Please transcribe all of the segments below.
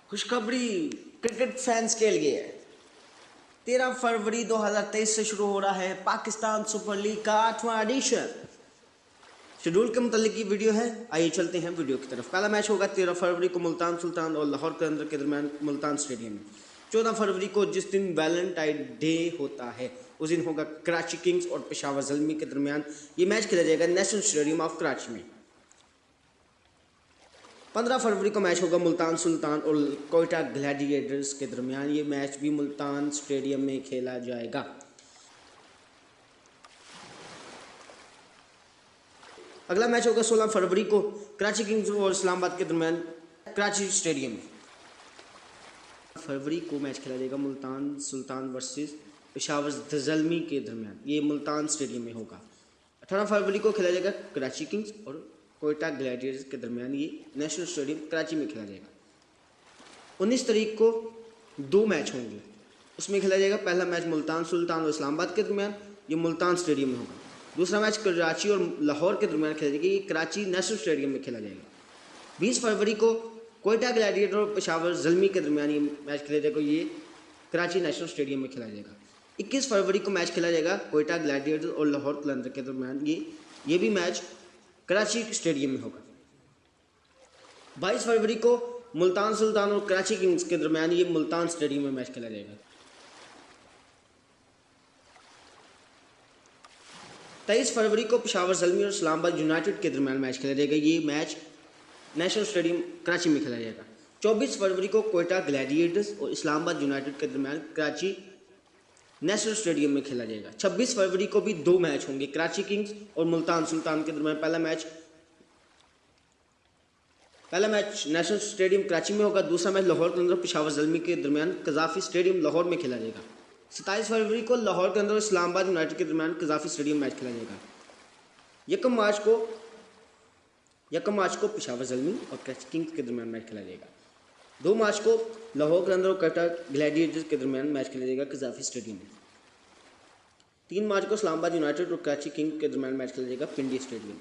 खुशखबरी cricket fans के लिए 13 फरवरी 2023 से शुरू हो रहा है पाकिस्तान सुपर लीग का 8वां एडिशन। शेड्यूल के मुतालिक ये वीडियो है, आइए चलते हैं वीडियो की तरफ। पहला मैच होगा 13 फरवरी को मुल्तान सुल्तान और लाहौर कलंदर के दरमियान मुल्तान स्टेडियम में। 14 फरवरी को जिस दिन वैलेंटाइन डे होता है उस दिन होगा कराची किंग्स और पेशावर ज़ल्मी के दरमियान। ये मैच खेला जाएगा नेशनल स्टेडियम ऑफ कराची में। 15 फरवरी को मैच होगा मुल्तान सुल्तान और कोयटा ग्लैडिएटर्स के दरमियान। ये मैच भी मुल्तान स्टेडियम में खेला जाएगा। अगला मैच होगा 16 फरवरी को कराची किंग्स और इस्लामाबाद के दरमियान कराची स्टेडियम में। फरवरी को मैच खेला जाएगा मुल्तान सुल्तान वर्सेस पेशावर ज़ल्मी के दरमियान। ये मुल्तान स्टेडियम में होगा। 18 फरवरी को खेला जाएगा कराची किंग्स और कोयटा ग्लैडिएटर्स के दरमियान। ये नेशनल स्टेडियम कराची में खेला जाएगा। 19 तारीख को 2 मैच होंगे, उसमें खेला जाएगा पहला मैच मुल्तान सुल्तान और इस्लामाबाद के दरमियान। ये मुल्तान स्टेडियम में होगा। दूसरा मैच कराची और लाहौर के दरमियान खेला जाएगा। ये कराची नेशनल स्टेडियम में खेला जाएगा। 20 फरवरी को कोयटा ग्लैडिएटर और पेशावर ज़ल्मी के दरमियान ये मैच खेला जाएगा। ये कराची नेशनल स्टेडियम में खेला जाएगा। 21 फरवरी को मैच खेला जाएगा कोयटा ग्लैडिएटर और लाहौर कलंदर के दरमियान। ये भी मैच कराची स्टेडियम में होगा। 22 फरवरी को मुल्तान सुल्तान और कराची किंग्स के दरमियान ये मुल्तान स्टेडियम में मैच खेला जाएगा। 23 फरवरी को पेशावर ज़ल्मी और इस्लामाबाद यूनाइटेड के दरमियान मैच खेला जाएगा। ये मैच नेशनल स्टेडियम कराची में खेला जाएगा। 24 फरवरी को कोयटा ग्लैडिएटर्स और इस्लामाबाद यूनाइटेड के दरमियान कराची नेशनल स्टेडियम में खेला जाएगा। 26 फरवरी को भी 2 मैच होंगे, कराची किंग्स और मुल्तान सुल्तान के दरमियान। पहला मैच नेशनल स्टेडियम कराची में होगा। दूसरा मैच लाहौर के अंदर पेशावर ज़ल्मी के दरमियान कज़ाफ़ी स्टेडियम लाहौर में खेला जाएगा। 27 फरवरी को लाहौर के अंदर इस्लामाबाद यूनाइटेड के दरमियान कज़ाफ़ी स्टेडियम मैच खेला जाएगा। 1 मार्च को पेशावर ज़ल्मी और कराची किंग्स के दरमियान मैच खेला जाएगा। 2 मार्च को लाहौर के अंदर और कोयटा ग्लैडिएटर्स के दरमियान मैच खेला जाएगा कज़ाफ़ी स्टेडियम में। 3 मार्च को इस्लामाबाद यूनाइटेड और कराची किंग्स के दरमियान मैच खेला जाएगा पिंडी स्टेडियम।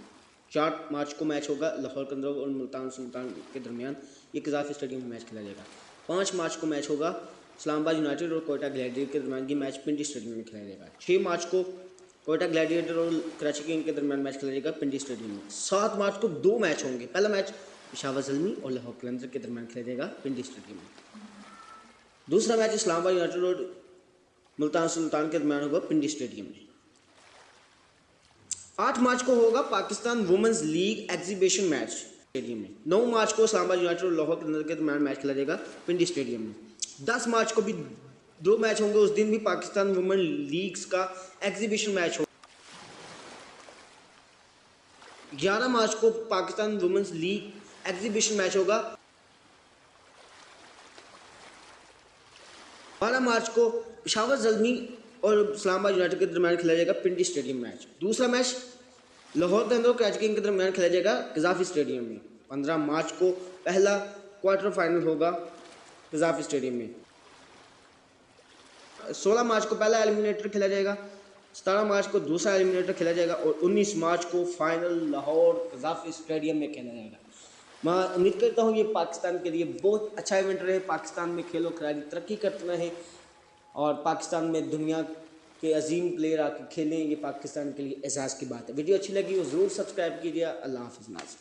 4 मार्च को मैच होगा लाहौर के अंदर और मुल्तान सुल्तान के दरमियान। ये कज़ाफ़ी स्टेडियम में मैच खेला जाएगा। 5 मार्च को मैच होगा इस्लामाबाद यूनाइटेड और कोयटा ग्लैडिएटर के दरमियान। ये मैच पिंडी स्टेडियम में खेला जाएगा। 6 मार्च को कोयटा ग्लैडिएटर और कराची किंग्स के दरमियान मैच खेला जाएगा पिंडी स्टेडियम में। 7 मार्च को 2 मैच होंगे। पहला मैच पेशावर ज़ल्मी और लाहौर कलंदर के दरमियान खेला जाएगा पिंडी स्टेडियम में। दूसरा मैच इस्लामाबाद यूनाइटेड और मुल्तान सुल्तान के दरमियान होगा पिंडी स्टेडियम में। 8 मार्च को होगा Pakistan women's league exhibition match stadium में। 9 मार्च को इस्लामाबाद यूनाइटेड और लाहौर कलंदर के दरमियान मैच खेला जाएगा पिंडी स्टेडियम में। 10 मार्च को भी 2 मैच होंगे, उस दिन भी पाकिस्तान वुमेन लीग्स का एग्जीबिशन मैच होगा। 11 मार्च को Pakistan women's league exhibition match होगा। 12 मार्च को पेशावर ज़ल्मी और इस्लामाबाद यूनाइटेड के दरमियान खेला जाएगा पिंडी स्टेडियम मैच। दूसरा मैच लाहौर के अंदर और कराची किंग्स के दरमियान खेला जाएगा कज़ाफ़ी स्टेडियम में। 15 मार्च को पहला क्वार्टर फाइनल होगा कज़ाफ़ी स्टेडियम में। 16 मार्च को पहला एलिमिनेटर खेला जाएगा। 17 मार्च को दूसरा एलिमिनेटर खेला जाएगा और 19 मार्च को फाइनल लाहौर कज़ाफ़ी स्टेडियम में खेला जाएगा। मैं उम्मीद करता हूँ ये पाकिस्तान के लिए बहुत अच्छा इवेंट रहे। पाकिस्तान में खेलो खिलाड़ी तरक्की करते रहे और पाकिस्तान में दुनिया के अजीम प्लेयर आके खेलें, ये पाकिस्तान के लिए एजाज़ की बात है। वीडियो अच्छी लगी हो ज़रूर सब्सक्राइब कीजिए। अल्लाह हाफ़िज़।